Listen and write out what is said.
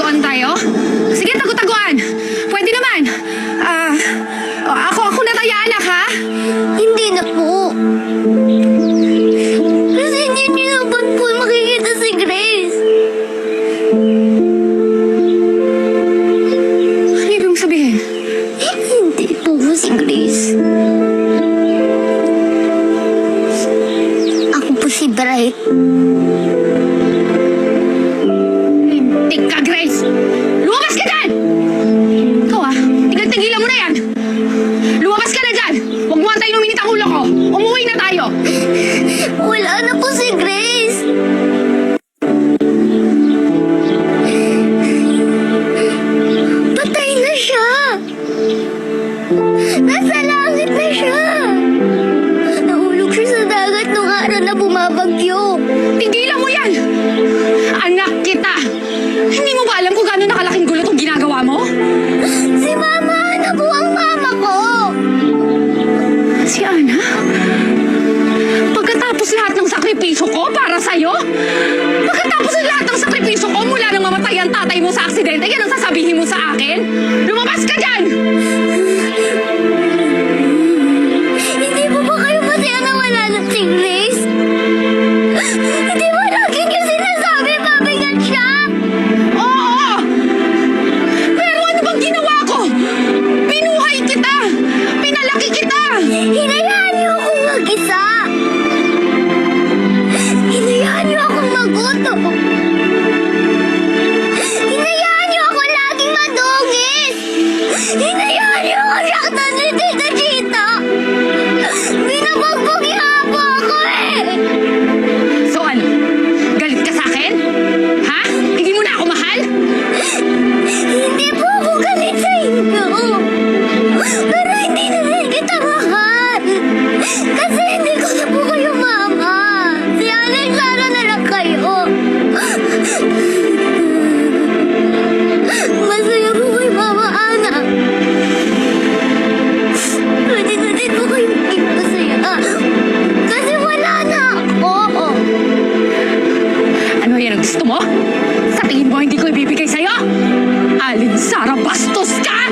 Tago-taguan tayo? Sige, tago-taguan. Pwede naman. Ako natayaan, anak, ha? Hindi na po. Kasi hindi niyo naman po makikita si Grace. Ano ibig sabihin? Hindi po si Grace. Ako po si Bright. Lintik ka, Grace! Lumabas ka dyan! Ikaw, tigil-tigilan mo na yan! Lumabas ka na dyan! Huwag mo antayin uminit ang ulo ko! Umuwi na tayo! Wala na po si Grace. Patay na siya. Nasa langit na siya. Nahulog siya sa dagat nung araw na bumabagyo. Tigilan mo yan! Anak kita! Hindi mo ba alam kung gaano nakalaking gulo itong ginagawa mo? Si Mama na po ang mama ko. Si Ana? Pagkatapos lahat ng sakripisyo ko para sa'yo? Pagkatapos lahat ng sakripisyo ko mula nang mamatay ang tatay mo sa aksidente, yan ang sasabihin mo sa akin? Lumabas ka dyan! Hindi po ba kayo masaya na wala na si Grace? Hindi mo lagi niyo sinasabi pabigat siya? Oo! Pero ano bang ginawa ko? Pinuhay kita! Pinalaki kita! Hinayaan niyo akong mag-isa. Hinayaan niyo akong magutom. Hinayaan niyo ako laging madungis. Hinayaan niyo ako saktan ni Tita Chita. Binabagbagya po ako eh. So ano? Galit ka sa akin? Ha? Hindi mo na ako mahal? Hindi po ako galit sa inyo. Pero hindi na rin kita mahal. Kasi hindi ko na po kayo mama. Si Alexandra na lang kayo. Masaya po kay Mama Ana. Pwede na din po kayo maging masaya. Kasi wala na ako. Ano yan ang gusto mo? Sa tingin mo hindi ko ibibigay sa'yo? Alin, Sara, bastos ka!